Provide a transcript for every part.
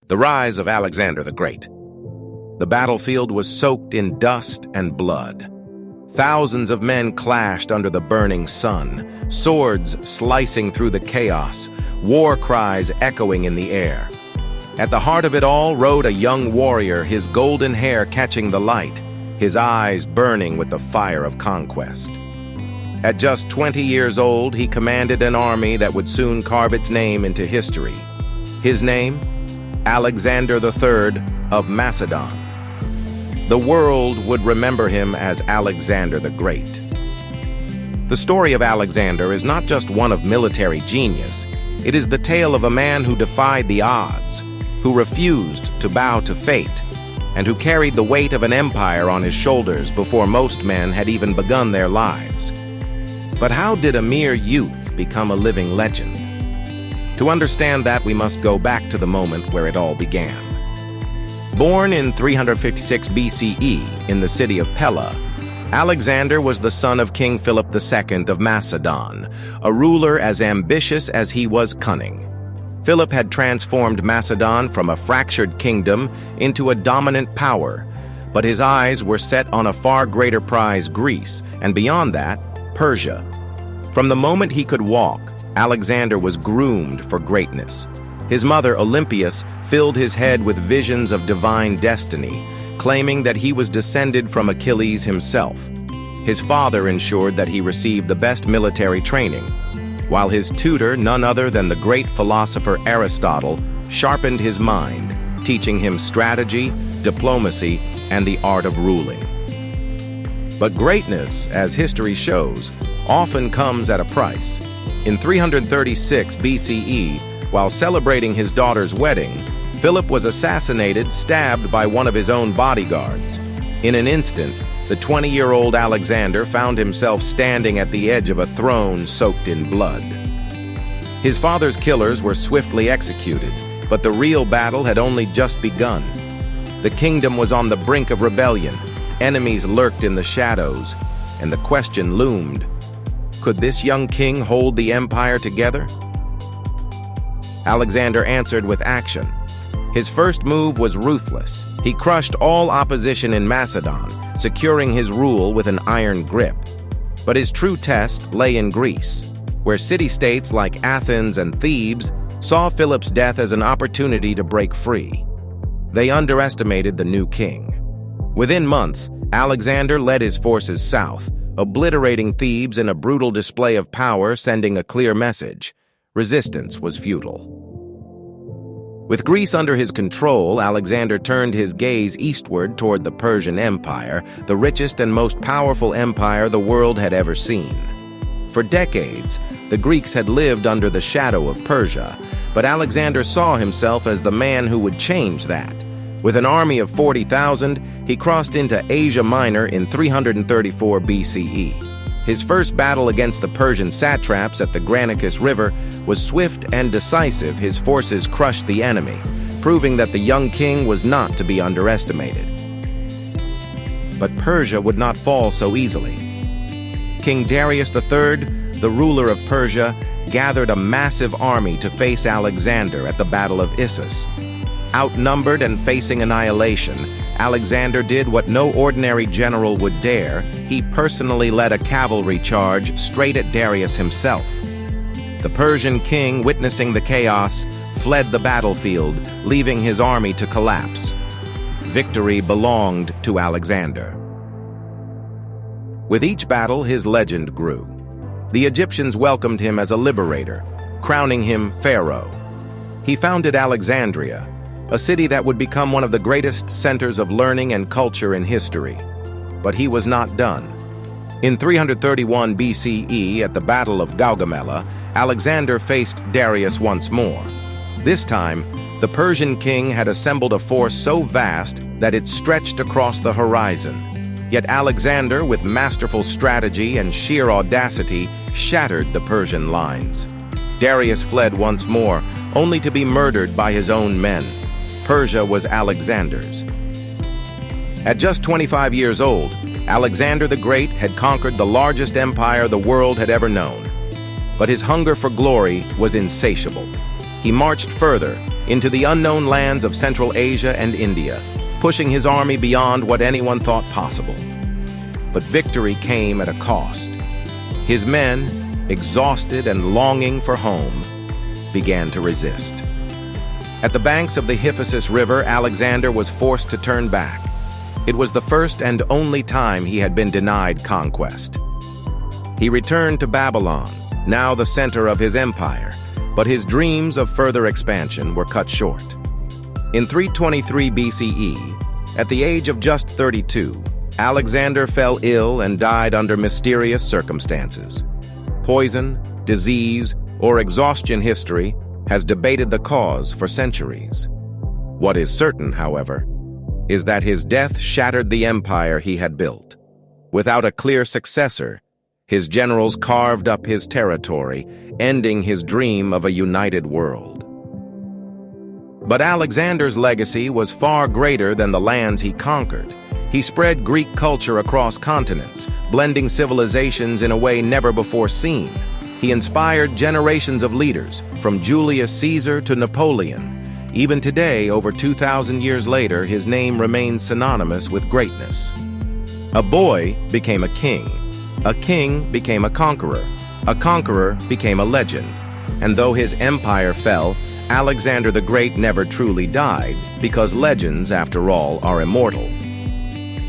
The rise of Alexander the Great. The battlefield was soaked in dust and blood. Thousands of men clashed under the burning sun, swords slicing through the chaos, war cries echoing in the air. At the heart of it all rode a young warrior, his golden hair catching the light, his eyes burning with the fire of conquest. At just 20 years old, he commanded an army that would soon carve its name into history. His name? Alexander III of Macedon. The world would remember him as Alexander the Great. The story of Alexander is not just one of military genius. It is the tale of a man who defied the odds, who refused to bow to fate, and who carried the weight of an empire on his shoulders before most men had even begun their lives. But how did a mere youth become a living legend? To understand that, we must go back to the moment where it all began. Born in 356 BCE in the city of Pella, Alexander was the son of King Philip II of Macedon, a ruler as ambitious as he was cunning. Philip had transformed Macedon from a fractured kingdom into a dominant power, but his eyes were set on a far greater prize, Greece, and beyond that, Persia. From the moment he could walk, Alexander was groomed for greatness. His mother, Olympias, filled his head with visions of divine destiny, claiming that he was descended from Achilles himself. His father ensured that he received the best military training, while his tutor, none other than the great philosopher Aristotle, sharpened his mind, teaching him strategy, diplomacy, and the art of ruling. But greatness, as history shows, often comes at a price. In 336 BCE, while celebrating his daughter's wedding, Philip was assassinated, stabbed by one of his own bodyguards. In an instant, the 20-year-old Alexander found himself standing at the edge of a throne soaked in blood. His father's killers were swiftly executed, but the real battle had only just begun. The kingdom was on the brink of rebellion, enemies lurked in the shadows, and the question loomed: could this young king hold the empire together? Alexander answered with action. His first move was ruthless. He crushed all opposition in Macedon, securing his rule with an iron grip. But his true test lay in Greece, where city-states like Athens and Thebes saw Philip's death as an opportunity to break free. They underestimated the new king. Within months, Alexander led his forces south, obliterating Thebes in a brutal display of power, sending a clear message: resistance was futile. With Greece under his control, Alexander turned his gaze eastward toward the Persian Empire, the richest and most powerful empire the world had ever seen. For decades, the Greeks had lived under the shadow of Persia, but Alexander saw himself as the man who would change that. With an army of 40,000, he crossed into Asia Minor in 334 BCE. His first battle against the Persian satraps at the Granicus River was swift and decisive. His forces crushed the enemy, proving that the young king was not to be underestimated. But Persia would not fall so easily. King Darius III, the ruler of Persia, gathered a massive army to face Alexander at the Battle of Issus. Outnumbered and facing annihilation, Alexander did what no ordinary general would dare. He personally led a cavalry charge straight at Darius himself. The Persian king, witnessing the chaos, fled the battlefield, leaving his army to collapse. Victory belonged to Alexander. With each battle, his legend grew. The Egyptians welcomed him as a liberator, crowning him pharaoh. He founded Alexandria, a city that would become one of the greatest centers of learning and culture in history. But he was not done. In 331 BCE, at the Battle of Gaugamela, Alexander faced Darius once more. This time, the Persian king had assembled a force so vast that it stretched across the horizon. Yet Alexander, with masterful strategy and sheer audacity, shattered the Persian lines. Darius fled once more, only to be murdered by his own men. Persia was Alexander's. At just 25 years old, Alexander the Great had conquered the largest empire the world had ever known. But his hunger for glory was insatiable. He marched further, into the unknown lands of Central Asia and India, pushing his army beyond what anyone thought possible. But victory came at a cost. His men, exhausted and longing for home, began to resist. At the banks of the Hyphasis River, Alexander was forced to turn back. It was the first and only time he had been denied conquest. He returned to Babylon, now the center of his empire, but his dreams of further expansion were cut short. In 323 BCE, at the age of just 32, Alexander fell ill and died under mysterious circumstances. Poison, disease, or exhaustion history has debated the cause for centuries. What is certain, however, is that his death shattered the empire he had built. Without a clear successor, his generals carved up his territory, ending his dream of a united world. But Alexander's legacy was far greater than the lands he conquered. He spread Greek culture across continents, blending civilizations in a way never before seen. He inspired generations of leaders, from Julius Caesar to Napoleon. Even today, over 2,000 years later, his name remains synonymous with greatness. A boy became a king became a conqueror became a legend. And though his empire fell, Alexander the Great never truly died, because legends, after all, are immortal.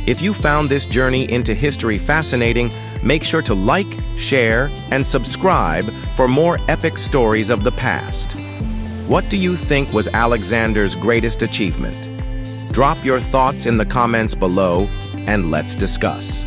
If you found this journey into history fascinating, make sure to like, share, and subscribe for more epic stories of the past. What do you think was Alexander's greatest achievement? Drop your thoughts in the comments below, and let's discuss.